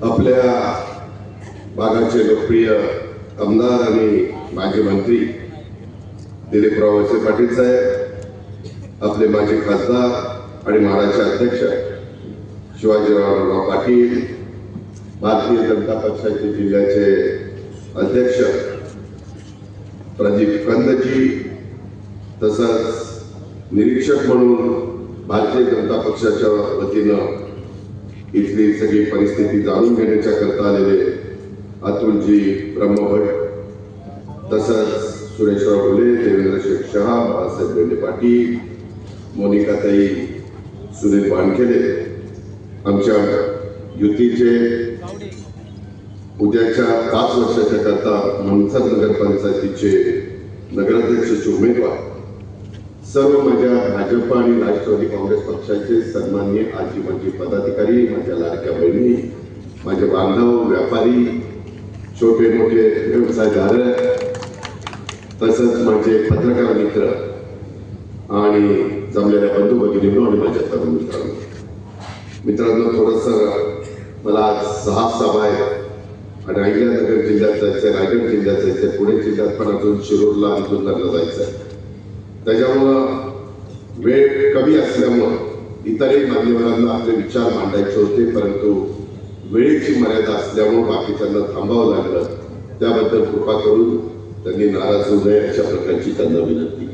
आपल्या भागाचे लोकप्रिय आमदार आणि माजी मंत्री दिलीपराव वळसे पाटील साहेब, आपले माजी खासदार आणि महाराष्ट्र अध्यक्ष शिवाजीराव पाटील, भारतीय जनता पक्षाचे जिल्ह्याचे अध्यक्ष प्रदीप कंदजी, तसंच निरीक्षक म्हणून भारतीय जनता पक्षाच्या वतीनं इथली सगळी परिस्थिती जाणून घेण्याच्या करता आलेले अतुलजी ब्रह्मभट, तसंच सुरेशराव फुले, देवेंद्र शेठ शहा, बाळासाहेब बेंडे पाटील, मोनिकाताई, सुनील वानखेडे, आमच्या युतीचे उद्याच्या 5 वर्षाच्या करता मनसर नगरपंचायतीचे नगराध्यक्षाचे उमेदवार, सर्व माझ्या भाजप आणि राष्ट्रवादी काँग्रेस पक्षाचे सन्माननीय आजी माजी पदाधिकारी, माझ्या लाडक्या बहिणी, माझे बांधव, व्यापारी, छोटे मोठे व्यवसायधारक, तसंच माझे पत्रकार मित्र आणि जमलेल्या बंधू भगिनींनो आणि माझ्या तरुण मित्रांनो, थोडंसं मला आज 6 सभा आहेत आणि अहिल्यानगर जिल्ह्यात जायचं, रायगड जिल्ह्यात जायचं, पुणे जिल्ह्यात पण अजून शिरूरला अंजुनगरला जायचं. त्याच्यामुळं वेळ कमी असल्यामुळं इतरही मान्यवरांना आपले विचार मांडायचे होते, परंतु वेळेची मर्यादा असल्यामुळे बाकीच्यांना थांबावं लागलं. त्याबद्दल कृपा करून त्यांनी नाराज होऊ नये अशा प्रकारची त्यांना विनंती.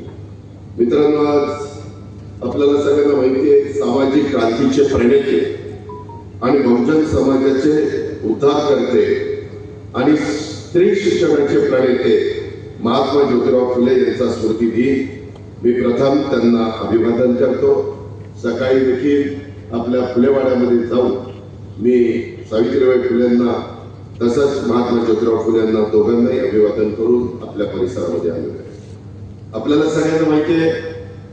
मित्रांनो, आज आपल्याला सगळ्यांना माहिती आहे, सामाजिक क्रांतीचे प्रणेते आणि बहुजन समाजाचे उद्धारकर्ते आणि स्त्री शिक्षणाचे प्रणेते महात्मा ज्योतिराव फुले यांचा स्मृती दिन मी प्रथम त्यांना अभिवादन करतो. सकाळी देखील आपल्या फुलेवाड्यामध्ये जाऊन मी सावित्रीबाई फुलेंना तसंच महात्मा ज्योतिराव फुले यांना दोघांनाही अभिवादन करून आपल्या परिसरामध्ये आलो. आपल्याला सगळ्यांना माहिती आहे,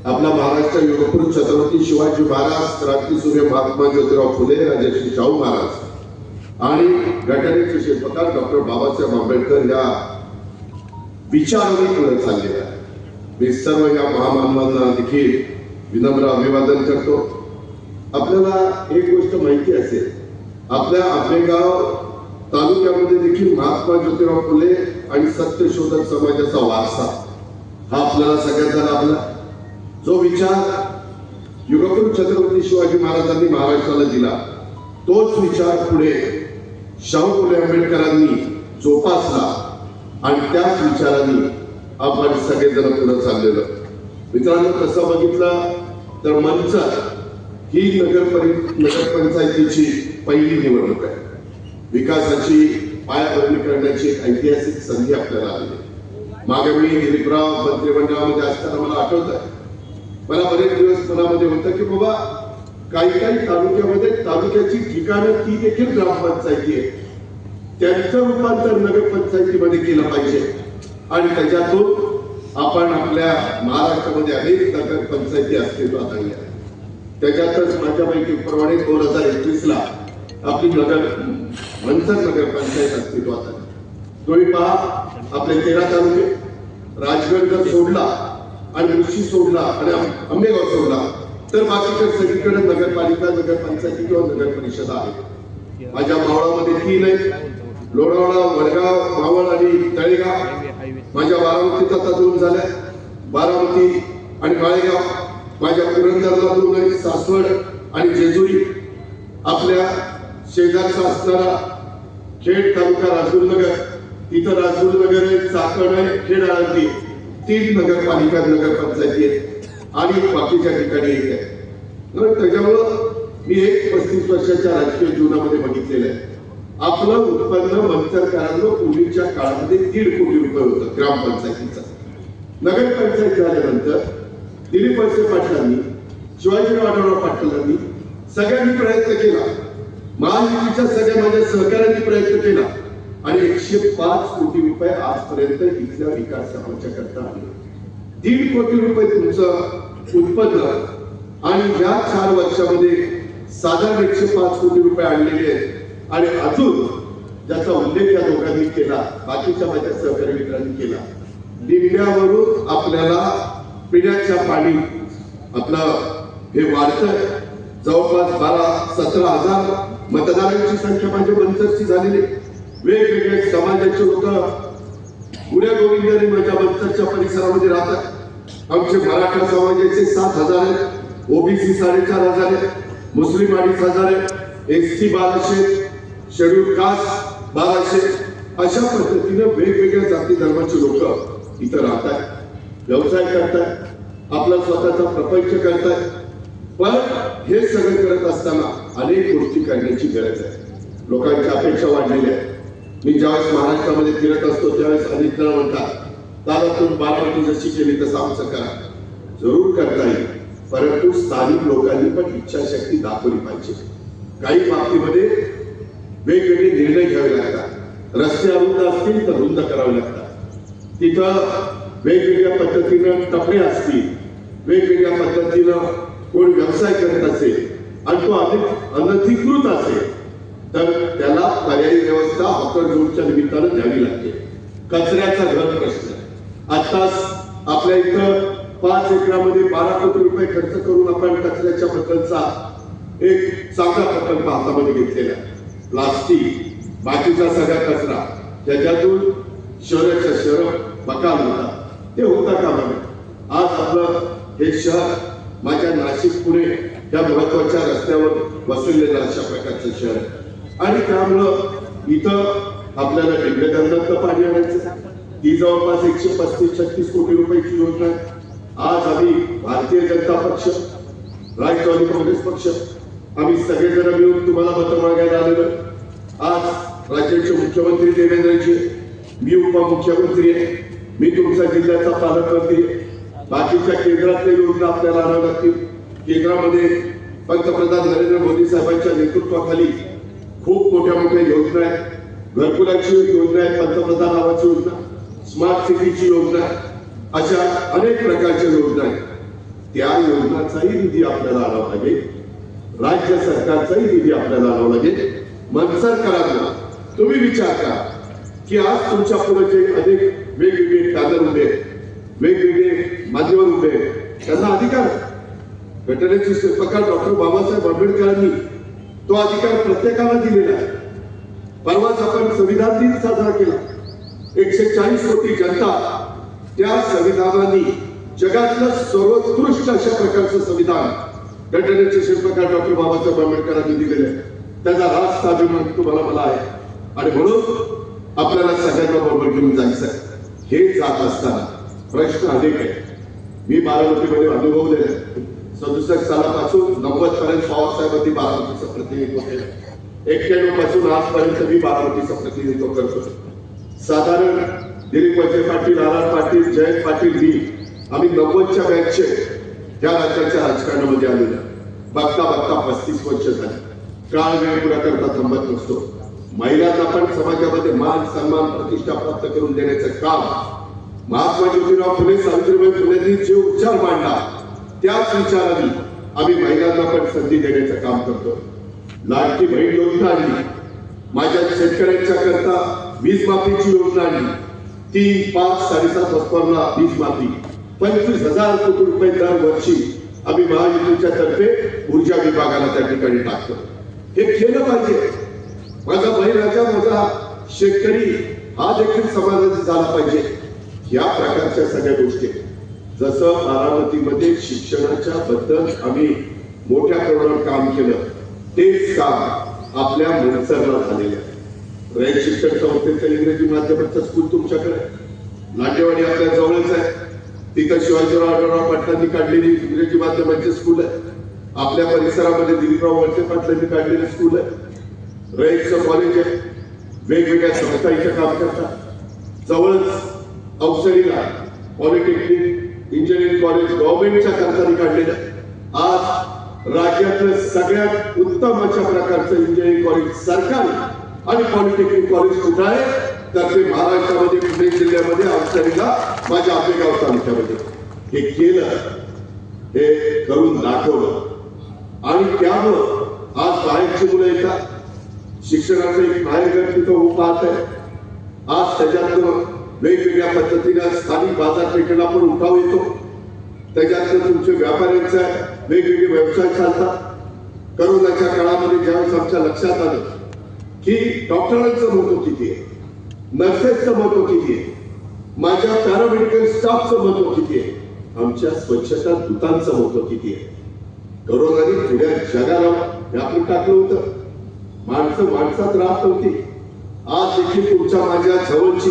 आपला महाराष्ट्र युगपुरुष छत्रपती शिवाजी महाराज, क्रांतीसूर्य महात्मा ज्योतिराव फुले, राजर्षी शाहू महाराज आणि घटनेचे शिल्पकार डॉक्टर बाबासाहेब आंबेडकर या विचाराने पुढे चाललेला आहे. मी सर्व या महामानवांना देखील विनम्र अभिवादन करतो. आपल्याला एक गोष्ट माहिती असेल, आपल्या आंबेगाव तालुक्यामध्ये देखील महात्मा ज्योतिराव फुले आणि सत्यशोधक समाजाचा वारसा हा आपल्याला सगळ्यांना लाभला. जो विचार युगपुरुष छत्रपती शिवाजी महाराजांनी महाराष्ट्राला दिला, तोच विचार पुढे शाहू फुले आंबेडकरांनी जोपासला आणि त्याच विचारांनी आपण सगळेजण पुढे चाललेलो. मित्रांनो, तसं बघितलं तर मनसर ही नगरपंचायतीची पहिली निवडणूक आहे. विकासाची पायाभरणी करण्याची एक ऐतिहासिक संधी आपल्याला आली. मागे मी दिलीपराव मंत्रिमंडळामध्ये असताना मला आठवत आहे, मला बरेच दिवस मनामध्ये होतं की बाबा काही तालुक्यामध्ये तालुक्याची ठिकाणं ती देखील ग्रामपंचायती आहे, त्यांचं रूपांतर नगरपंचायतीमध्ये केलं पाहिजे आणि त्याच्यातून आपण आपल्या महाराष्ट्रामध्ये अनेक नगरपंचायती अस्तित्वात आणल्या. त्याच्यातच माझ्या माहितीप्रमाणे 2021 ला आपली मनसर नगरपंचायत अस्तित्वात आली. तुम्ही पहा, आपले 13 तालुके, राजगड जर सोडला आणि मुळशी सोडला आणि आंबेगाव सोडला तर बाकीच्या सगळीकडे नगरपालिका, नगरपंचायती किंवा नगर परिषद आहे. माझ्या मावळामध्ये 3 आहेत, लोणावळा, वडगाव, मावळ आणि तळेगाव. माझ्या बारामतीत आता 2 झाल्या, बारामती आणि माळेगाव. माझ्या पुरंदरला 2 आहेत, सासवड आणि जेजुरी. आपल्या शेजारचा असणारा खेड तालुका राजगुरुनगर, तिथं राजगुरुनगर आहे, चाकण आहे, खेड आळंदी, 3 नगरपालिका, नगरपंचायती आहेत आणि बाकीच्या ठिकाणी 1 आहे. त्याच्यामुळं मी 35 वर्षाच्या राजकीय जीवनामध्ये बघितलेलं आहे. आपलं उत्पन्न मंचरकरांना पूर्वीच्या काळामध्ये 1.5 कोटी रुपये होतं ग्रामपंचायतीचं. नगरपंचायत झाल्यानंतर दिलीप वळसे पाटलांनी, शिवाजीराव पाटलांनी सगळ्यांनी प्रयत्न केला, महायुतीच्या सगळ्या माझ्या सहकार्यांनी प्रयत्न केला आणि 105 कोटी रुपये आजपर्यंत इथल्या विकास कामाच्या करता आले. 1.5 कोटी रुपये तुमचं उत्पन्न आणि या 4 वर्षामध्ये साधारण 105 कोटी रुपये आणलेले आहेत. आणि अजून ज्याचा उल्लेख या दोघांनी केला, बाकीच्या माझ्या सहकारी मित्रांनी केला, डिंब्यावरून आपल्याला पिण्याच्या पाणी आपलं हे वाढतंय. जवळपास 12-17 हजार मतदारांची संख्या माझ्या मंचरची झालेली. वेगवेगळे समाजाचे लोक पुण्या गोविंदाने माझ्या मंचरच्या परिसरामध्ये राहतात. आमचे मराठा समाजाचे 7,000 आहेत, ओबीसी 4,500 आहेत, मुस्लिम 2,500 आहेत, एसटी 1200, शेड्यूल कास्ट 1200. अशा पद्धतीने वेगवेगळ्या जाती धर्माचे लोक इथं राहतात, व्यवसाय करतात, आपला स्वतःचा प्रपंच करतात. पण हे सगळं करत असताना अनेक गोष्टी करण्याची गरज आहे. लोकांच्या अपेक्षा वाढलेल्या आहेत. मी ज्यावेळेस महाराष्ट्रामध्ये फिरत असतो त्यावेळेस अनेक जण म्हणतात, दादा तुम्ही बारामती जशी केली तसं आमचं करा. जरूर करता येईल, परंतु स्थानिक लोकांनी पण इच्छाशक्ती दाखवली पाहिजे. काही बाबतीमध्ये वेगवेगळे निर्णय घ्यावे लागतात. रस्ते अरुंद असतील तर रुंद करावे लागतात. तिथं वेगवेगळ्या पद्धतीनं टपरे असतील, वेगवेगळ्या पद्धतीनं कोण व्यवसाय करत असेल आणि तो अधिक अनधिकृत असेल तर त्याला पर्यायी व्यवस्था हॉकर जोडच्या निमित्तानं द्यावी लागते. कचऱ्याचा घर प्रश्न आताच आपल्या इथं 5 एकरामध्ये 12 कोटी रुपये खर्च करून आपण कचऱ्याच्या बद्दलचा एक चांगला प्रकल्प हातामध्ये घेतलेला आहे. प्लास्टिक बाकीचा सगळा कचरा त्याच्यातून शहराच्या शहर बकाल होता, ते होता कामा नये. आज आपलं हे शहर माझ्या नाशिक पुणे या महत्वाच्या रस्त्यावर वसलेलं अशा प्रकारचं शहर आहे. आणि त्यामुळं इथं आपल्याला डिंबे धरणातलं पाणी आणायचं. ती जवळपास 135-36 कोटी रुपयाची योजना आहे. आज आम्ही भारतीय जनता पक्ष, राष्ट्रवादी काँग्रेस पक्ष आम्ही सगळेजण मिळून तुम्हाला मतं मागायला आलेलो. आज राज्याचे मुख्यमंत्री देवेंद्रजी, मी उपमुख्यमंत्री आहे, मी तुमच्या जिल्ह्याचा पालकमंत्री आहे. बाकीच्या केंद्रातल्या योजना आपल्याला आणाव्या लागतील. केंद्रामध्ये पंतप्रधान नरेंद्र मोदी साहेबांच्या नेतृत्वाखाली खूप मोठ्या मोठ्या योजना आहेत. घरकुलाची योजना आहे, पंतप्रधान आवास योजना, स्मार्ट सिटीची योजना, अशा अनेक प्रकारच्या योजना आहेत. त्या योजनाचाही निधी आपल्याला आणावा लागेल. राज्य सरकारचाही निधी आपल्याला आणावा लागेल. मनसर करा. तुम्ही विचार करा की आज तुमच्या पुढे जे अनेक वेगवेगळे दादर उभे, वेगवेगळे माध्यमावर उभे, त्यांना अधिकार घटनेचे शिल्पकार डॉक्टर बाबासाहेब आंबेडकरांनी तो अधिकार प्रत्येकाला दिलेला आहे. परवाच आपण संविधान दिन साजरा केला. 140 कोटी जनता त्या संविधानाने जगातलं सर्वोत्कृष्ट अशा प्रकारचं संविधान घटनेचे शिल्पकार डॉक्टर बाबासाहेब आंबेडकरांनी दिलेले आहे. त्याचा रास्त अभिमान तुम्हाला मला आहे. आणि म्हणून आपल्याला सगळ्यांना बरोबर घेऊन जायचं आहे. हे जात असताना प्रश्न अनेक आहे. मी बारामतीमध्ये अनुभवलेले 67 सालापासून 90 पर्यंत पवारसाहेबांनी बारामतीचं प्रतिनिधित्व केलं. 91 पासून आजपर्यंत मी बारामतीचं प्रतिनिधित्व करतो. साधारण दिलीप वळसे पाटील, आर पाटील, जयंत पाटील, मी आम्ही 90च्या बॅचचे या राज्याच्या राजकारणामध्ये आलेलो. बघता बघता 35 वर्ष झाली. काळ वेळ पुरा करता थांबत नसतो. महिलांना पण समाजामध्ये मान सन्मान प्रतिष्ठा प्राप्त करून देण्याचं काम महात्मा ज्योतिराव फुले, सावित्रीबाई फुलेंनी जे उच्चार मांडला त्याच विचारांनी आम्ही महिलांना पण संधी देण्याचं काम करतो. लाडकी बहीण योजना आणली, माझ्या शेतकऱ्यांच्या करता वीज माफीची योजना आणली. 3, 5, 7.5 हॉर्सपॉवरला वीज माफी, 25,000 कोटी रुपये दरवर्षी आम्ही महायुतीच्या तर्फे ऊर्जा विभागाला त्या ठिकाणी टाकतो. हे केलं पाहिजे. माझा बळीराजा, माझा शेतकरी हा देखील समाजात झाला पाहिजे. या प्रकारच्या सगळ्या गोष्टी जसं बारामतीमध्ये शिक्षणाच्या बद्दल आम्ही मोठ्या प्रमाणावर काम केलं, तेच काम आपल्या मनसरला झालेलं आहे. रयत शिक्षण संस्थेचं इंग्रजी माध्यमाचं स्कूल तुमच्याकडे लांडेवाडी आपल्या जवळच आहे. तिथं शिवाजीराव आढळराव पाटलांनी काढलेली इंग्रजी माध्यमाचे स्कूल आहे. आपल्या परिसरामध्ये दिलीपराव वळसे पाटलांनी काढलेले स्कूल आहे. रयतचं कॉलेज आहे. वेगवेगळ्या संस्था इथे काम करतात. जवळच अवसरीला पॉलिटेक्निक इंजिनिअरिंग कॉलेज गव्हर्नमेंटच्या खर्चाने काढलेलं आहे. आज राज्यातलं सगळ्यात उत्तम अशा प्रकारचं इंजिनिअरिंग कॉलेज सरकारी आणि पॉलिटेक्निक कॉलेज कुठं आहे तर ते महाराष्ट्रामध्ये पुणे जिल्ह्यामध्ये अवसरीला माझ्या आपेगाव तालुक्यामध्ये. हे केलं, हे करून दाखवलं. आणि त्यामुळं आज बाहेरची मुलं येतात. शिक्षणाचं एक बाहेरघर तिथं पाहत आहे. आज त्याच्यातलं वेगवेगळ्या पद्धतीने स्थानिक बाजारपेठेला पण उठाव येतो. त्याच्यातनं तुमचे व्यापाऱ्यांचा वेगवेगळे व्यवसाय चालतात. करोनाच्या काळामध्ये ज्यावेळेस आमच्या लक्षात आलं की डॉक्टरांचं महत्व किती आहे, नर्सेसचं महत्व किती आहे, माझ्या पॅरामेडिकल स्टाफचं महत्व किती आहे, आमच्या स्वच्छता दूतांचं महत्व किती आहे. करोनाने पुढ्या जगाला व्यापून टाकलं होतं. माणसं माणसात राहत नव्हती. आज देखील तुमच्या माझ्या जवळची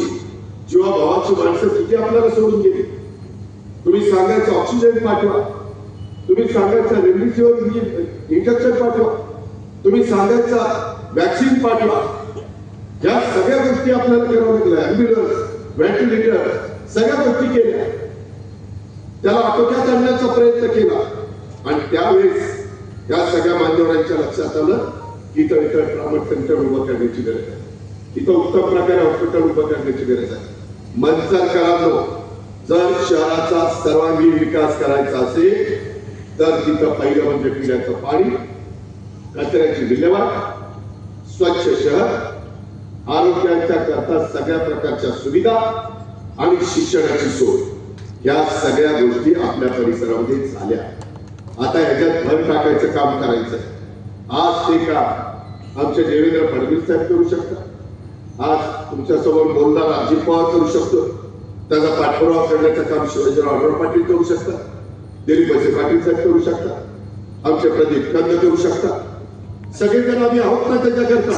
जीवाभावाची माणसं किती आपल्याला सोडून गेली. तुम्ही सांगायचं ऑक्सिजन पाठवा, तुम्ही सांगायचं रेमडेसिवीर इंजेक्शन पाठवा, तुम्ही सांगायचा वॅक्सिन पाठवा. या सगळ्या गोष्टी आपल्याला कराव्या लागल्या. ऍम्ब्युलन्स, व्हेंटिलेटर, सगळ्या गोष्टी केल्या. त्याला आटोक्यात आणण्याचा प्रयत्न केला. आणि त्यावेळेस या सगळ्या मान्यवरांच्या लक्षात आलं की इथं ट्रॉमा सेंटर उभं करण्याची गरज आहे, इथं उत्तम प्रकारे हॉस्पिटल उभं करण्याची गरज आहे. मनसरकरांनो, जर शहराचा सर्वांगीण विकास करायचा असेल तर तिथं पहिलं म्हणजे पिण्याचं पाणी, कचऱ्याची विल्हेवाट, स्वच्छ शहर, आरोग्याच्या करता सगळ्या प्रकारच्या सुविधा आणि शिक्षणाची सोय, या सगळ्या गोष्टी आपल्या परिसरामध्ये झाल्या. आता ह्याच्यात भर टाकायचं काम करायचं. आज ते काम आमचे देवेंद्र फडणवीस साहेब करू शकतात. आज तुमच्यासमोर बोलणारा अजित पवार करू शकतो. त्याचा पाठपुरावा करण्याचं काम शिवाजीराव आढळराव पाटील करू शकतात, दिलीप वळसे पाटील साहेब करू शकतात, आमचे प्रदीप कंद करू शकतात. सगळेजण आम्ही आहोत ना त्याच्याकरता.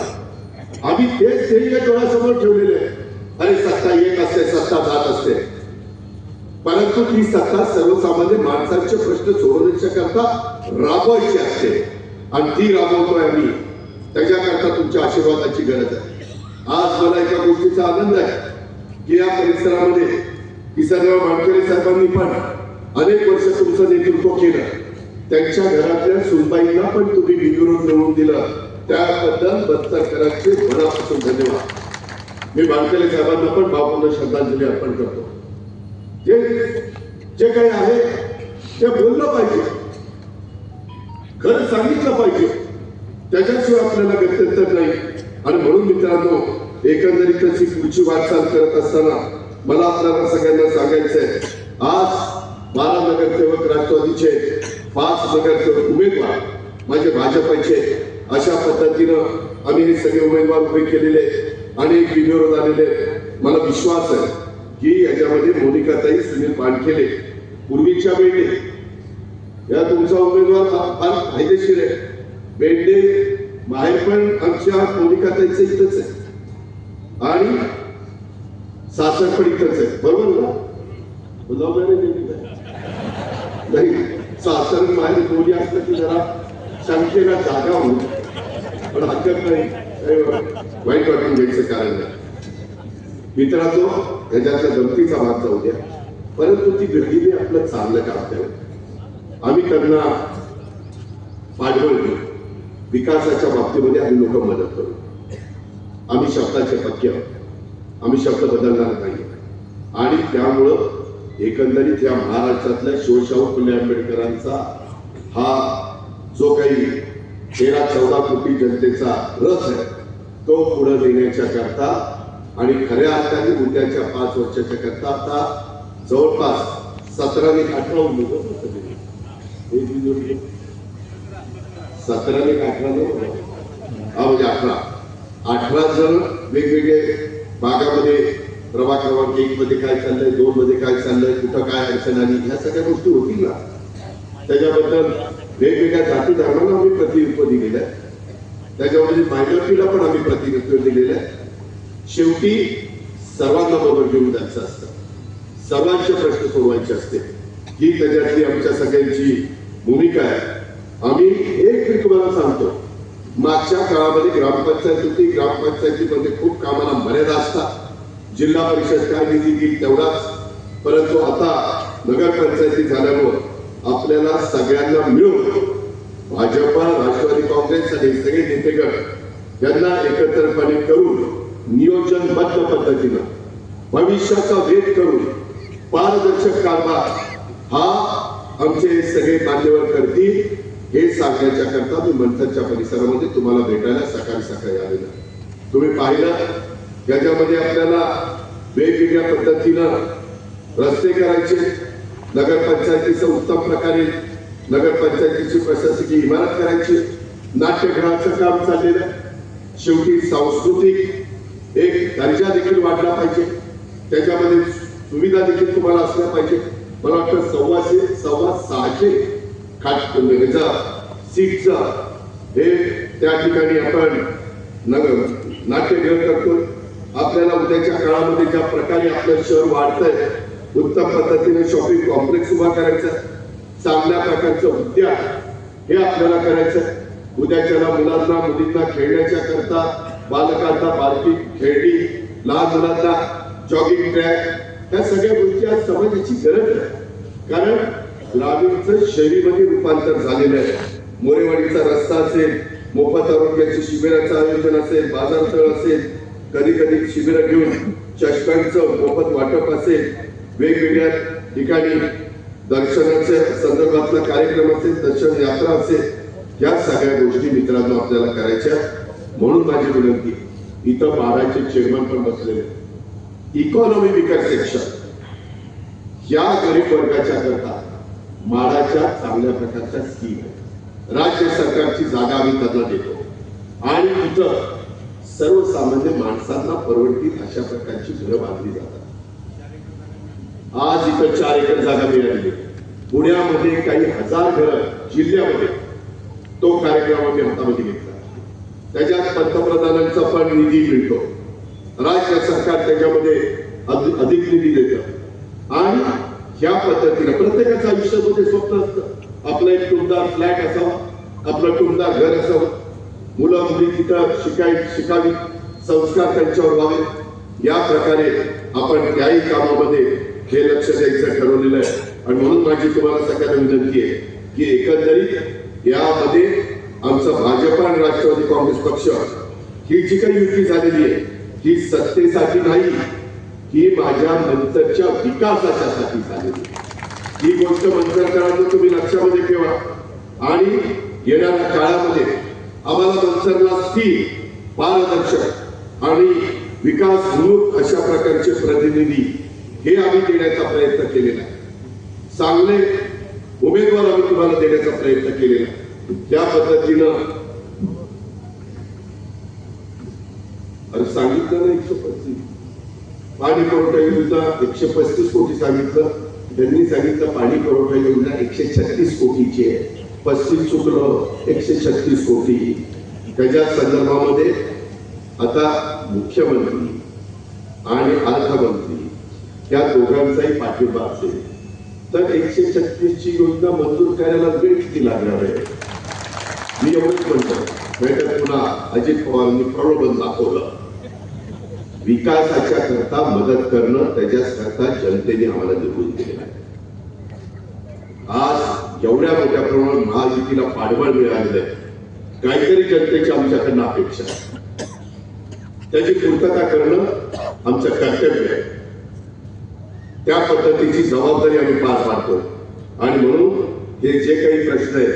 आम्ही तेच ध्येय डोळ्यासमोर ठेवलेले आहे. अरे सत्ता येत असते, सत्ता जात असते, परंतु ती सत्ता सर्वसामान्य माणसांचे प्रश्न सोडवण्याच्या करता राबवायची असते आणि ती राबवतोय आम्ही. त्याच्याकरता तुमच्या आशीर्वादाची गरज आहे. आज मला एका गोष्टीचा आनंद आहे की या परिसरामध्ये किसनराव मानकरे साहेबांनी पण अनेक वर्ष तुमचं नेतृत्व केलं. त्यांच्या घरातल्या सुनबाईंना पण तुम्ही बिनविरोध निवडून दिलं, त्याबद्दल बत्तरकरांचे मनापासून धन्यवाद. मी मानकरे साहेबांना पण भावपूर्ण श्रद्धांजली अर्पण करतो. जे काही आहे ते बोललं पाहिजे, खरं सांगितलं पाहिजे, त्याच्याशिवाय आपल्याला गत्यंतर नाही. आणि म्हणून मित्रांनो, एकंदरीतच ही पुढची वाटचाल करत असताना मला आपल्याला सगळ्यांना सांगायचंय, आज 12 नगरसेवक राष्ट्रवादीचे, 5 नगरसेवक उमेदवार माझे भाजपचे, अशा पद्धतीनं आम्ही हे सगळे उमेदवार उभे केलेले, अनेक बिनविरोध आलेले. मला विश्वास आहे की याच्यामध्ये मोनिकाताई, सुनील पाणखेले, पूर्वीच्या बेंडे, या तुमचा उमेदवार फार फायदेशीर आहे. बेंडे माहेर पण आमच्या मोनिकाताईचं इथंच आहे आणि सासर पण इथंच आहे, बरोबर ना? नाही, सासर माहेर दोन्ही असलं की जरा संख्येला जागा होईल, पण हरकत नाही, वाईट वाटून घ्यायचं कारण नाही. मित्रांनो, ह्याच्यातल्या गमतीचा भाग जाऊ द्या, परंतु ती गडीने आपलं चांगलं काम केलं. आम्ही त्यांना पाठबळ देऊ. विकासाच्या बाबतीमध्ये आम्ही लोक मदत करू. आम्ही शब्दाचे पक्के आहोत, आम्ही शब्द बदलणार नाही. आणि त्यामुळं एकंदरीत या महाराष्ट्रातल्या शिवशाहू फुले आंबेडकरांचा हा जो काही 13-14 कोटी जनतेचा रस आहे तो पुढे नेण्याच्या करता आणि खऱ्या अर्थाने उद्याच्या 5 वर्षाच्या करता आता जवळपास 17 आणि 18 उमेदवार 17 आणि 18 म्हणजे 18 जण वेगवेगळे भागामध्ये, प्रभाग क्रमांक 1 मध्ये काय चाललंय, 2 मध्ये काय चाललंय, कुठं काय अडचण आली, ह्या सगळ्या गोष्टी होतील ना. त्याच्याबद्दल वेगवेगळ्या जाती धर्मांना आम्ही प्रतिनिधित्व दिलेलं आहे, त्याच्यामध्ये मायनॉरिटीला पण आम्ही प्रतिनिधित्व दिलेलं आहे. शेवटी सर्वांना बरोबर घेऊन जायचं असतं, सर्वांचे प्रश्न सोडवायचे असते, ही त्याच्यातली आमच्या सगळ्यांची भूमिका आहे. आम्ही एक तुम्हाला सांगतो, मागच्या काळामध्ये ग्रामपंचायत होती, ग्रामपंचायतीमध्ये खूप कामाला मर्यादा असतात, जिल्हा परिषद काय निधी देईल तेवढाच, परंतु आता नगरपंचायती झाल्यामुळं आपल्याला सगळ्यांना मिळून भाजप, राष्ट्रवादी काँग्रेस आणि सगळे नेतेगण यांना एकत्रपणे करून नियोजनबद्ध पद्धतीनं भविष्याचा वेध करून पारदर्शक कारभार हा आमचे सगळे मान्यवर करतील हे सांगण्याच्या करता मी मंथनच्या परिसरामध्ये तुम्हाला भेटायला सकाळी आलेला. तुम्ही पाहिलं याच्यामध्ये आपल्याला वेगवेगळ्या पद्धतीनं रस्ते करायचे, नगरपंचायतीचं उत्तम प्रकारे नगरपंचायतीची प्रशासकीय इमारत करायची, नाट्यगृहाचं काम चाललेलं, शेवटी सांस्कृतिक एक दर्जा देखील वाढला पाहिजे, त्याच्यामध्ये सुविधा देखील तुम्हाला असल्या पाहिजे. मला वाटतं 650 सीटचा हे त्या ठिकाणी आपण नाट्यगृह करतोय. आपल्याला उद्याच्या काळामध्ये ज्या प्रकारे आपलं शहर वाढतंय, उत्तम पद्धतीने शॉपिंग कॉम्प्लेक्स उभा करायचं, चांगल्या प्रकारचं उद्यान हे आपल्याला करायचं. उद्याच्या मुलांना मुलींना खेळण्याच्या करता, बालकांना बारकी खेळणी, लहान मुलांना जॉगिंग ट्रॅक, ह्या सगळ्या गोष्टी आज समाजाची गरज आहे. कारण ग्रामीणचं शहरीमध्ये रूपांतर झालेलं आहे. मोरेवाडीचा रस्ता असेल, मोफत आरोग्याची शिबिराचं आयोजन असेल, बाजारतळ असेल, कधी कधी शिबिरं घेऊन चष्म्यांचं मोफत वाटप असेल, वेगवेगळ्या ठिकाणी दर्शनाच्या संदर्भातला कार्यक्रम असेल, दर्शन यात्रा असेल, या सगळ्या गोष्टी मित्रांनो आपल्याला करायच्या. म्हणून माझी विनंती, इथं बाराचे चेअरमन पण बसलेले, इकॉनॉमी विकर सेक्शन या गरीब वर्गाच्या करता माडाच्या चांगल्या प्रकारच्या स्कीम आहे. राज्य सरकारची जागा आम्ही त्यांना देतो आणि इथं सर्वसामान्य माणसांना परवडतील अशा प्रकारची घरं बांधली जातात. आज इथं 4 एकर जागा मिळाली. पुण्यामध्ये काही 1000 घरं जिल्ह्यामध्ये, तो कार्यक्रम आम्ही हातामध्ये घेतला. त्याच्यात पंतप्रधानांचा पण निधी मिळतो, राज्य सरकार त्याच्यामध्ये अधिक निधी देतं आणि ह्या पद्धतीने प्रत्येकाचं आयुष्यामध्ये स्वप्न असतं, आपलं एक टुमदार फ्लॅट असावा, आपलं टुमदार घर असावं, मुलं मुली तिथं शिकावी, संस्कार त्यांच्यावर व्हावे. या प्रकारे आपण त्याही कामामध्ये हे लक्ष द्यायचं ठरवलेलं आहे. आणि म्हणून माझी तुम्हाला सगळ्यांना विनंती आहे की एकंदरीत यामध्ये आमचा भाजप आणि राष्ट्रवादी काँग्रेस पक्ष ही जी काही युती झालेली आहे, ही सत्तेसाठी नाही, ही माझ्या मंचरच्या विकासासाठी झालेली. ही गोष्ट मंचरकरांना तुम्ही लक्षामध्ये ठेवा आणि येणाऱ्या काळामध्ये आम्हाला मंचरला स्थिर, पारदर्शक आणि विकासोन्मुख अशा प्रकारचे प्रतिनिधी हे आम्ही देण्याचा प्रयत्न केलेला आहे. चांगले उमेदवार आम्ही तुम्हाला देण्याचा प्रयत्न केलेला आहे. त्या पद्धतीनं सांगितलं ना 135 पाणी पुरवठा योजना 135 कोटी सांगितलं, त्यांनी सांगितलं पाणी पुरवठा योजना 136 कोटीची आहे. 35 चुकलं, 136 कोटी. त्याच्या संदर्भामध्ये आता मुख्यमंत्री आणि अर्थमंत्री या दोघांचाही पाठिंबा असेल तर 136 ची योजना मंजूर करायला वेळ किती लागणार आहे? मी एवढंच म्हणतो, नाहीतर पुन्हा अजित पवारांनी प्रलोभन दाखवलं. विकासाच्या करता मदत करणं, त्याच्याकरता जनतेने आम्हाला निवडून दिलेलं आहे. आज एवढ्या मोठ्या प्रमाणात महायुतीला पाठबळ मिळालेलं आहे. काहीतरी जनतेची आमच्याकडनं अपेक्षा आहे, त्याची पूर्तता करणं आमचं कर्तव्य आहे. त्या पद्धतीची जबाबदारी आम्ही पार पाडतो आणि म्हणून हे जे काही प्रश्न आहेत,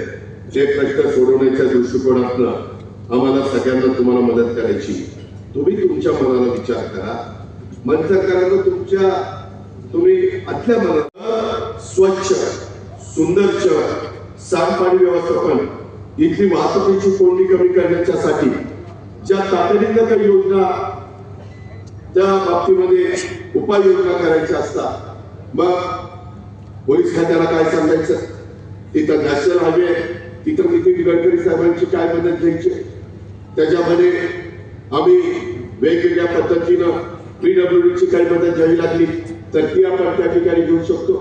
जे प्रश्न सोडवण्याच्या दृष्टिकोनातनं आम्हाला सगळ्यांना तुम्हाला मदत करायची. तुम्ही तुमच्या मनाला विचार करा, मंचरकरांना तुम्ही आतल्या मनात स्वच्छ सुंदर शहर, सांडपाणी व्यवस्थापन, इथली वाहतुकीची कोंडी कमी करण्यासाठी ज्या तातडीनं काही योजना त्या बाबतीमध्ये उपाययोजना करायच्या असतात, मग पोलीस खात्याला काय सांगायचं, तिथं नॅशनल हायवे, तिथं नितीन गडकरी साहेबांची काय मदत घ्यायची, त्याच्यामध्ये आम्ही वेगवेगळ्या पद्धतीनं PWDची काही मदत घ्यावी लागली तर ती आपण त्या ठिकाणी घेऊ शकतो.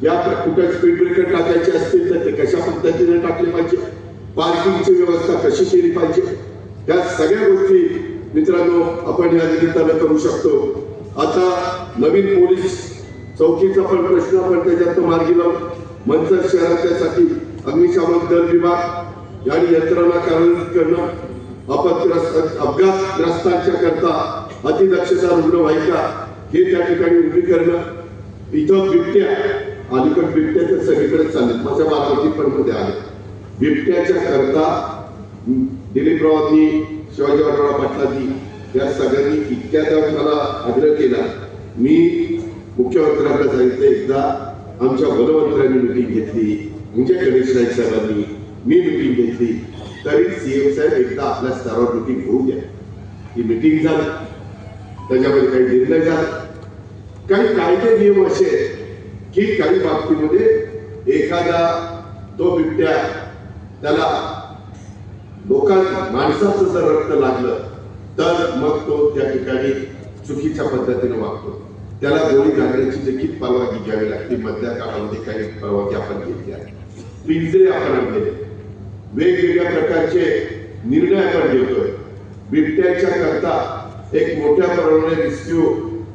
या कुठं स्पीड ब्रेकर टाकायचे असतील तर ते कशा पद्धतीने टाकले पाहिजे, पार्किंगची व्यवस्था कशी केली पाहिजे, या सगळ्या गोष्टी मित्रांनो आपण या निमित्तानं करू शकतो. आता नवीन पोलीस चौकीचा पण प्रश्न आपण त्याच्यात मार्गी लावून मंचर शहराच्यासाठी अग्निशामक दल विभाग आणि यंत्रणा कार्यान्वित करणं, अपघातग्रस्तांच्या करता अतिदक्षता रुग्णवाहिका हे त्या ठिकाणी उभी करणं. इथं बिबट्या, अलीकडे बिबट्या तर सगळीकडे चालले, माझ्या बारामती पण मध्ये आले. बिबट्याच्या करता दिलीपरावांनी, शिवाजीराव पाटलांनी या सगळ्यांनी इतक्यादा मला आग्रह केला मी मुख्यमंत्र्यांना सांगितलं, एकदा आमच्या वनमंत्र्यांनी मिटिंग घेतली, म्हणजे गणेश नाईक साहेबांनी, मी मिटिंग घेतली, तरी सीएम साहेब एकदा आपल्या स्तरावर मिटिंग घेऊ द्या. ही मिटिंग झाली, त्याच्यामध्ये काही निर्णय झाला. काही कायदे नियम असे की काही बाबतीमध्ये एखादा तो बिबट्या त्याला माणसाचं जर रक्त लागलं तर मग तो त्या ठिकाणी चुकीच्या पद्धतीने वागतो. त्याला गोळी घालण्याची देखील परवानगी घ्यावी लागते. मधल्या काळामध्ये काही परवानगी आपण घेतली आहे. पिंजरे आपण आणले, वेगवेगळ्या प्रकारचे निर्णय आपण घेतोय. बिबट्याच्या करता एक मोठ्या प्रमाणात रेस्क्यू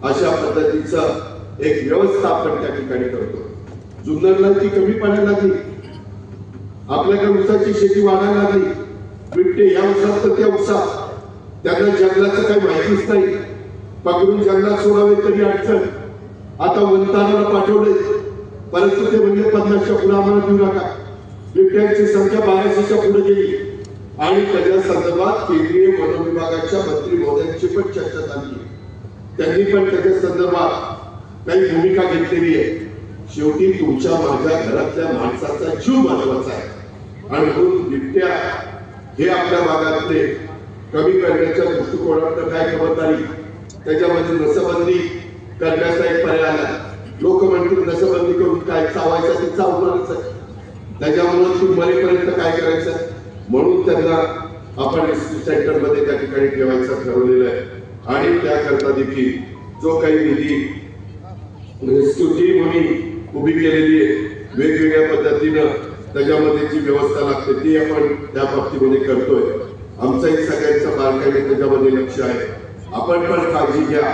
अशा पद्धतीचं एक व्यवस्था आपण त्या ठिकाणी करतो. जुन्नरला ती कमी पडायला लागली, आपल्याकडे ऊसाची शेती वाढायला लागली. बिबटे या ऊसात तर त्या ऊसात, त्यांना जंगलाचं काही माहितीच नाही. पकडून जंगलात सोडावे तरी अडचण. आता वनतानाला पाठवले, परंतु ते म्हणजे 50च्या पुढे आम्हाला देऊ नका. बिबट्यांची संख्या 1200च्या पुढे गेली आणि त्याच्या संदर्भात केंद्रीय वन विभागाच्या मंत्री महोदयांची पण चर्चा झाली. त्यांनी पण त्याच्या संदर्भात काही भूमिका घेतलेली आहे. शेवटी तुमच्या माझ्या घरातल्या माणसाचा जीव महत्वाचा आहे आणि म्हणून बिबट्या हे आपल्या भागातले कमी करण्याच्या दृष्टिकोनातून काय खबरदारी, त्याच्यामध्ये नसबंदी करण्याचा एक पर्याय आला. लोक म्हणतील नसबंदी करून काय चावायचं ते चावणारच आहे, त्याच्यामुळे तू मरेपर्यंत काय करायचं. म्हणून त्यांना आपण रेस्क्यू सेंटर मध्ये त्या ठिकाणी ठेवायचं ठरवलेलं आहे. आणि त्याकरता देखील जो काही निधी रेस्क्यू टीम उभी केलेली आहे, वेगवेगळ्या पद्धतीनं त्याच्यामध्ये जी व्यवस्था लागते ती आपण त्या बाबतीमध्ये करतोय. आमचंही सगळ्यांचं बारकाईने त्याच्यामध्ये लक्ष आहे. आपण पण काळजी घ्या,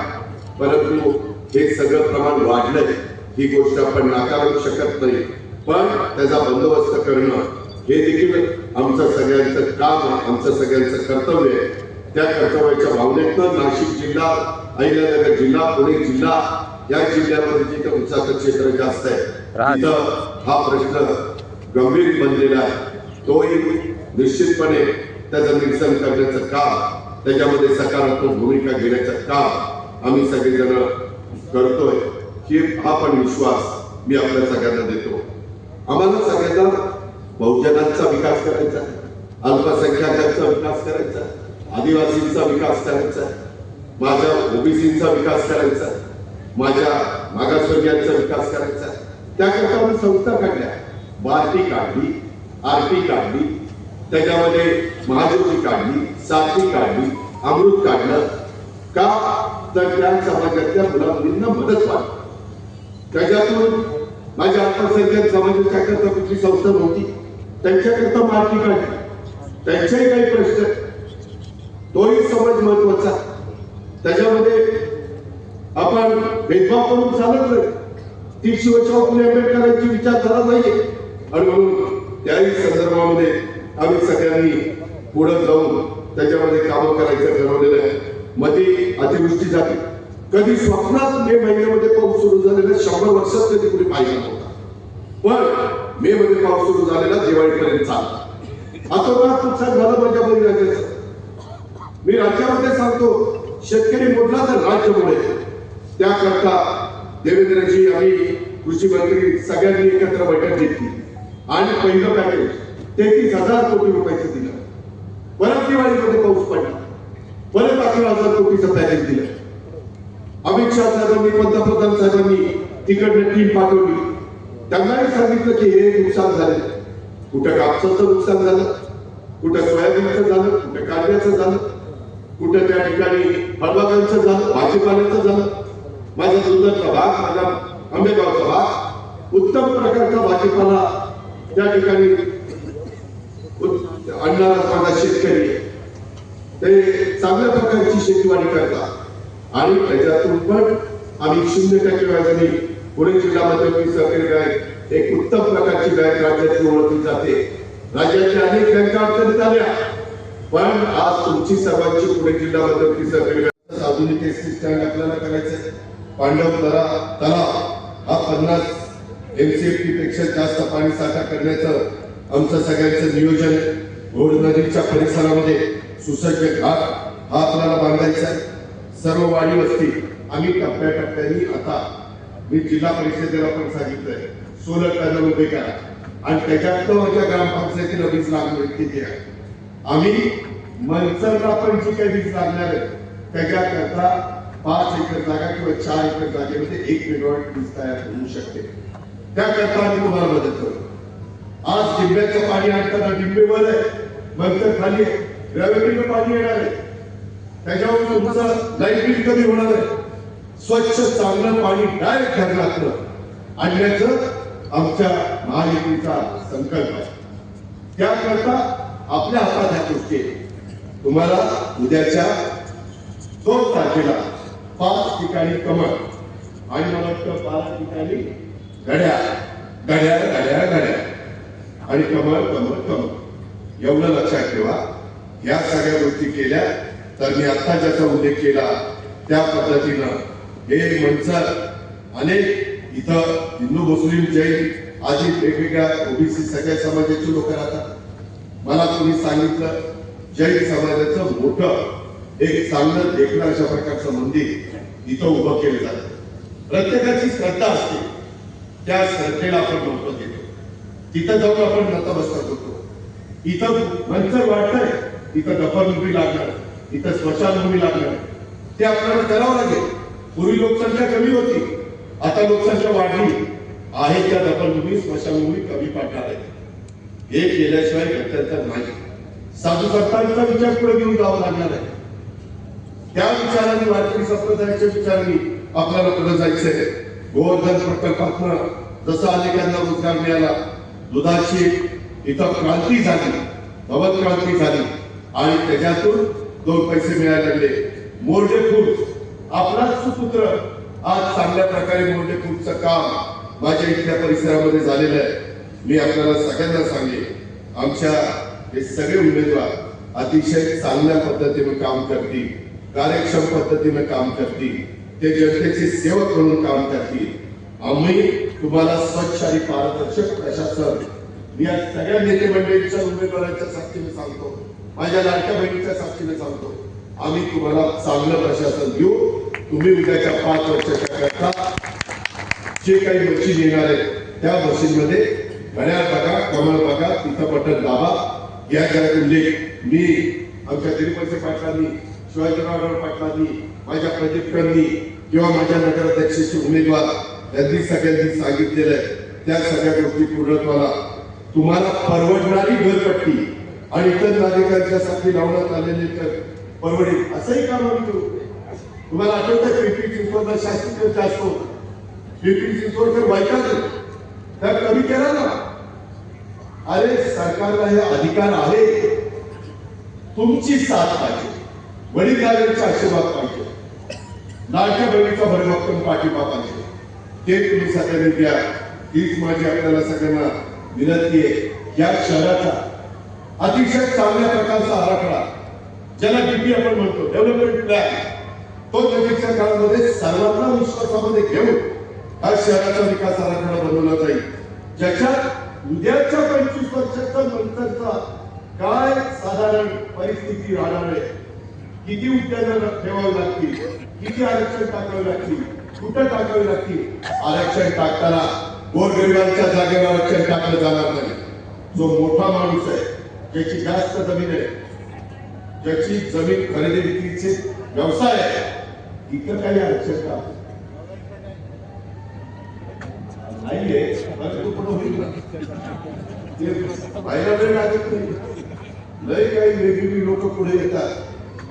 परंतु हे सगळं प्रमाण वाढलंय ही गोष्ट आपण नाकारू शकत नाही. पण त्याचा बंदोबस्त करणं हे देखील आमचं सगळ्यांचं काम आहे, आमचं सगळ्यांचं कर्तव्य आहे. त्या कर्तव्याच्या भावनेतनं नाशिक जिल्हा, अहिल्यानगर जिल्हा, पुणे जिल्हा या जिल्ह्यामध्ये जिथं ऊसाचं क्षेत्र जास्त आहे तिथं हा प्रश्न गंभीर बनलेला आहे. तोही निश्चितपणे त्याचं निरसन करण्याचं काम, त्याच्यामध्ये सकारात्मक भूमिका घेण्याचं काम आम्ही सगळेजण करतोय. की हा पण विश्वास मी आपल्या सगळ्यांना देतो. आम्हाला सगळ्यांना बहुजनांचा विकास करायचा, अल्पसंख्याकांचा विकास करायचा, आदिवासींचा विकास करायचा, माझ्या ओबीसींचा विकास करायचा, माझ्या मागासवर्गीयांचा विकास करायचा. त्याकरता आम्ही संस्था काढल्या, बार्टी काढली, आरटी काढली, त्याच्यामध्ये महाज्योती काढली, साथी काढली, अमृत काढलं. का तर त्या समाजातल्या मुला मुलींना मदत व्हावी. त्याच्यातून माझ्या अल्पसंख्याक समाजाच्या करता कुठली संस्था नव्हती, त्यांच्याकरता मार्गी काढली. त्यांच्याही काही प्रश्न, तोही समाज महत्वाचा. त्याच्यामध्ये आपण भेदभाव करून चालत नाही. ती शिवशाहू फुले आंबेडकरांची विचारधारा नाहीये आणि म्हणून त्याही संदर्भामध्ये आम्ही सगळ्यांनी पुढे जाऊन त्याच्यामध्ये कामं करायचं ठरवलेलं आहे. मध्ये अतिवृष्टी झाली, कधी स्वप्नात मे महिन्यामध्ये पाऊस सुरू झालेला 100 वर्षात कधी कुठे पाहिला नव्हता. पण मे मध्ये पाऊस सुरू झालेला दिवाळीपर्यंत चालला. आता नुकसान झालं माझ्या बळीराजाचं. मी राज्यामध्ये सांगतो, शेतकरी मोडला तर राज्य मोडेल. त्याकरता देवेंद्रजी, आम्ही कृषी मंत्री सगळ्यांनी एकत्र बैठक घेतली आणि पहिलं पॅकेज 33,000 कोटी रुपयाचं दिलं. परत दिवाळीमध्ये पाऊस पडला, परत 11,000 कोटीचं पॅकेज दिलं. अमित शहा साहेबांनी, पंतप्रधान साहेबांनी तिकडनं टीम पाठवली. त्यांनाही सांगितलं की हे नुकसान झालं. कुठं कापसाचं नुकसान झालं, कुठं सोयाबीनचं झालं, कुठं कांद्याचं झालं, कुठं त्या ठिकाणी फळबागांचं झालं, भाजीपाल्याचं झालं. माझा जुन्नरचा भाग, माझा आंबेगावचा भाग, उत्तम प्रकारचा भाजीपाला त्या ठिकाणी आणणारा माझा शेतकरी, ते चांगल्या प्रकारची शेतीवाडी करतात आणि त्याच्यातून पण आम्ही 0% व्याजाने पुणे जिल्हा मध्यवर्ती सहकारी बँक एक उत्तम प्रकारची बँक राज्याची ओळखली जाते. राज्याच्या अनेक बँका अडचणीत आल्या, पण आज तुमची सर्वांची पुणे जिल्हा मध्यवर्ती सहकारी बँक आधुनिक एसटी स्टँड आपल्याला करायचं. पांडव तलाव हा 50 MCFT पेक्षा जास्त पाणी साठा करण्याचं आमचं सगळ्यांचं नियोजन आहे. घोड नदीच्या परिसरामध्ये सुसज्ज घाट हा आपल्याला बांधायचा आहे. सर्व वाडी वस्ती आम्ही टप्प्याटप्प्याने आता मी जिल्हा परिषदेला पण सांगितलंय 16 टन उभे करा आणि त्याच्यात माझ्या ग्रामपंचायतीला वीज लागणार किती आहे. आम्ही मनसरला पण जी काही वीज लागणार आहे त्याच्याकरता 5 एकर जागा किंवा 4 एकर जागेमध्ये 1 मेगावॅट वीज तयार होऊ शकते. त्याकरता आम्ही तुम्हाला मदत करू. आज डिंब्याचं पाणी आणताना डिंबेवर आहे, मनसर खाली आहे, ग्रॅव्हिटीनं पाणी येणार आहे, त्याच्यावर तुमचं लाईट बिल कमी होणार आहे. स्वच्छ चांगलं पाणी डायरेक्ट धरणातलं आणण्याचं आमच्या महायुतीचा संकल्प आहे. त्याकरता आपल्या हातात ह्या गोष्टी तुम्हाला उद्याच्या 2 तारखेला 5 ठिकाणी कमळ आणि मला वाटतं 5 ठिकाणी घड्याळ घड्याळ घड्याळ घड्याळ आणि कमळ कमळ कमळ एवढं लक्षात ठेवा. या सगळ्या गोष्टी केल्या तर मी आता ज्याचा उल्लेख केला त्या पद्धतीनं हे मंचर अनेक इथं हिंदू मुस्लिम जैन आदी वेगवेगळ्या ओबीसी सगळ्या समाजाचे लोक राहतात. मला तुम्ही सांगितलं जैन समाजाचं मोठं एक चांगलं देखणं अशा प्रकारचं मंदिर इथं उभं केलं जातं. प्रत्येकाची श्रद्धा असते, त्या श्रद्धेला आपण महत्व देतो. तिथं जाऊन आपण नतमस्तक होतो. इथं मंचर वाटतंय, इथं दफनभूमी लागणार, इथं स्मशानभूमी लागणार, ते आपल्याला करावं लागेल. पूर्वी लोकसंख्या कमी होती, आता लोकसंख्या वाढली आहे, त्या दफनभूमी स्मशानभूमी कमी पडणार आहे. हे केल्याशिवाय गत्यंतर नाही. साधू संतांचा विचार पुढे घेऊन जावं लागणार आहे. त्या विचारांनी वारकरी संप्रदायाच्या विचारांनी आपल्याला पुढे जायचंय. गोवर्धन प्रकल्पातनं जसं अनेकांना रोजगार मिळाला, दुधाची इथं क्रांती झाली, भगवत क्रांती झाली आणि त्याच्यातून 2 पैसे मिळायला लागले. मोर्डे फूड्स आपला सुपुत्र आज चांगल्या प्रकारे मोर्डे फूडचं काम माझ्या इथल्या परिसरामध्ये झालेलं आहे. मी आपल्याला सगळ्यांना सांगेन, आमच्या हे सगळे उमेदवार अतिशय चांगल्या पद्धतीने काम करतील, कार्यक्षम पद्धतीने काम करतील, ते जनतेचे सेवक म्हणून काम करतील. आम्ही तुम्हाला स्वच्छ आणि पारदर्शक प्रशासन मी या सगळ्या नेते मंडळींच्या उमेदवारांच्या साक्षीने सांगतो, माझ्या लाडक्या बहिणीच्या साक्षीने सांगतो, आम्ही तुम्हाला चांगलं प्रशासन देऊ. तुम्ही उद्याच्या 5 वर्षाच्या करता जे काही मशीन येणार आहे त्या मशीनमध्ये घड्याळ बघा, कमळ बघा, तिथं बटन दाबा. या जगात उल्लेख मी आमच्या तिरुपती पाटलांनी, शिवाजीराव पाटलांनी, माझ्या प्रदीपकांनी किंवा माझ्या नगराध्यक्षाचे उमेदवार यांनी सगळ्यांनी सांगितलेलं आहे. त्या सगळ्या गोष्टी पूर्णत्वाला तुम्हाला परवडणारी घरपट्टी आणि इतर नागरिकांच्यासाठी लावण्यात आलेले तर परवडेल असंही काम आम्ही करू. तुम्हाला आठवतं पिंपरी चिंचवडला शास्त्रीय जास्त होतं, पिंपरी चिंचवड तर वाईटाच त्या कमी केला ना. अरे सरकारला हे अधिकार आहे, तुमची साथ पाहिजे, वडीलधाऱ्यांचा आशीर्वाद पाहिजे, लाडक्या बहिणीचा भरभक्कम पाठिंबा पाहिजे. ते तुम्ही सगळ्यांनी द्या. हीच माझी आपल्याला सगळ्यांना विनंती आहे. या शहराचा अतिशय चांगल्या प्रकारचा आराखडा, ज्याला डीपी आपण म्हणतो, डेव्हलपमेंट प्लॅन, तो नजीकच्या काळामध्ये सर्वांना विश्वासामध्ये घेऊन हा शहराचा विकास आराखडा बनवला जाईल, ज्याच्यात उद्याच्या 25 वर्षाच्या नंतरचा काय साधारण परिस्थिती राहणार आहे, किती उद्यानं ठेवावी लागतील, किती आरक्षण टाकावे लागतील, कुठं टाकावे लागतील. आरक्षण टाकताना गोरगरिबांच्या जागेवर आरक्षण टाकलं जाणार नाही. जो मोठा माणूस आहे, ज्याची जास्त जमीन आहे, ज्याची जमीन खरेदी विक्रीचे व्यवसाय आहे, इथं काही आरक्षण टाक नाहीये. व्हायला वेळ लागत नाही. लय काही वेगवेगळी लोक पुढे येतात,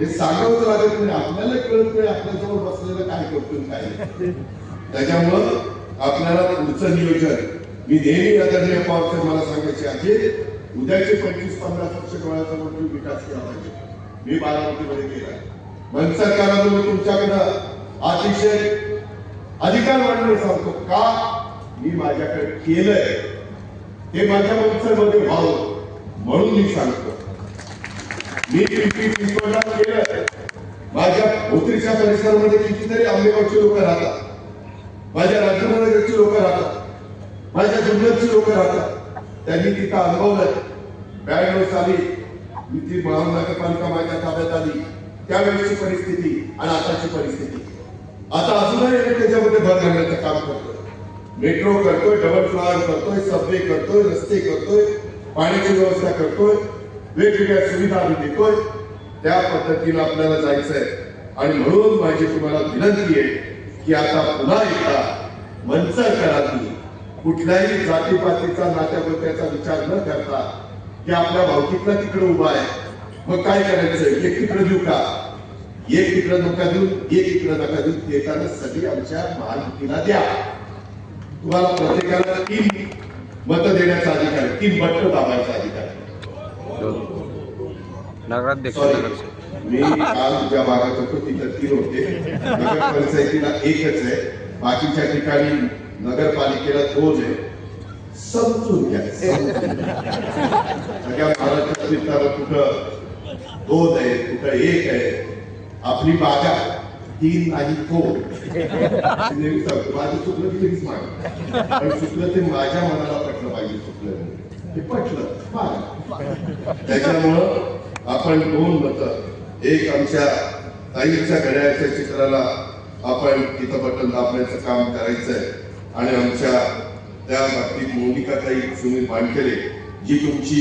हे सांगावंच लागत नाही. आपल्याला कळत नाही आपल्याजवळ बसलेलं काय करतोय काय नाही. त्याच्यामुळं आपल्याला पुढचं नियोजन मी नेहमी आदरणीय पवार मला सांगायचे आहे, उद्याचे 25-50 वर्ष डोळ्याचा मोठा विकास केला पाहिजे. मी बारामतीमध्ये केला. मनसर काळामध्ये तुमच्याकडं अतिशय अधिकार मांडणे सांगतो का, मी माझ्याकडे केलंय ते माझ्या मनसरमध्ये व्हावं म्हणून मी सांगतो. मी पिंपरी चिंचवडला केलंय. माझ्या भोत्रीच्या परिसरामध्ये कितीतरी आंबेगावची लोक राहतात, माझ्या राजनगरची लोक राहतात, माझ्या जुन्नरची लोक राहतात. त्यांनी तिथं अनुभवलंय. 92 साली ती महानगरपालिका माझ्या ताब्यात आली, त्यावेळेची परिस्थिती आणि आताची परिस्थिती. आता अजूनही त्याच्यामध्ये भर घालण्याचं काम करतोय. मेट्रो करतोय, डबल फ्लायर करतोय, सबवे करतोय, रस्ते करतोय, पाण्याची व्यवस्था करतोय, वेगवेगळ्या सुविधा आम्ही देतोय. त्या पद्धतीने आपल्याला जायचंय. आणि म्हणून माझी तुम्हाला विनंती आहे की आता पुन्हा एकदा मनसरकरांनी कुठल्याही जातीपातीचा नात्यागोत्याचा विचार न करता की आपल्या भावकीतला तिकडे उभा आहे, मग काय करायचं, एक तिकडे देऊ का, एक तिकडे नका देऊ, एक इकडे नका देऊ, देताना सगळी आमच्या महायुतीला द्या. तुम्हाला प्रत्येकाला 3 मतं देण्याचा अधिकार आहे, 3 बटन दाबायचा अधिकार आहे. मी काल ज्या भागात होतो तिथं 3 होते, नगरपंचायतीला 1च आहे, बाकीच्या ठिकाणी नगरपालिकेला 2 आहे. समजून घ्या, सगळ्या महाराष्ट्रात फिरताना कुठं 2 आहे, कुठं 1 आहे. आपली बागा 3 नाही 2. माझं चुकलं की लगेच माग, पण चुकलं ते माझ्या मनाला पटलं पाहिजे. चुकलं ते पटलं. त्याच्यामुळं आपण 2 मतं, एक आमच्या ताईच्या घड्याळाच्या चित्राला आपण तिथं बटन दाबण्याचं काम करायचंय. आणि आमच्या त्या बाबतीत मोनिकाताई सुनील वानखेडे जी तुमची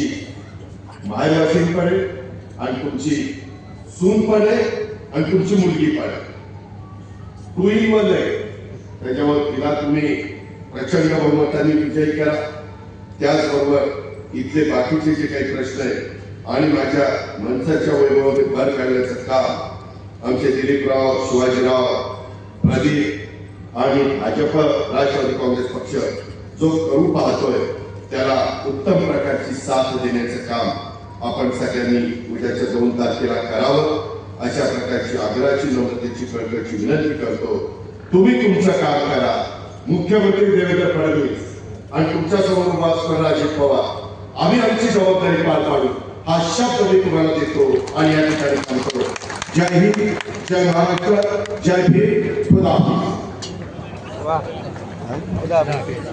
माहेरवासीन पडे आणि तुमची सून पडे आणि तुमची मुलगी पडे, 2 in 1 आहे. त्याच्यावर तिला तुम्ही प्रचंड बहुमताने विजयी करा. त्याचबरोबर इथले बाकीचे जे काही प्रश्न आहेत आणि माझ्या मनसाच्या वैभवामध्ये भर घालण्याचं काम आमचे दिलीपराव, शिवाजीराव, प्रदीप आणि भाजप राष्ट्रवादी काँग्रेस पक्ष जो करू पाहतोय त्याला उत्तम प्रकारची साथ देण्याचं काम आपण सगळ्यांनी उद्याच्या 2 तारखेला करावं. अशा प्रकारची आग्रहाची, नम्रतेची, कळकळीची विनंती करतो. तुम्ही तुमचं काम करा. मुख्यमंत्री देवेंद्र फडणवीस आणि तुमच्यासमोर उभा असणारा अजित पवार, आम्ही आमची जबाबदारी पार पाडू हा शब्द मी तुम्हाला देतो आणि या ठिकाणी सांगतो. जय हिंद, जय महाराष्ट्र, जय भीम, खुदा हाफिज.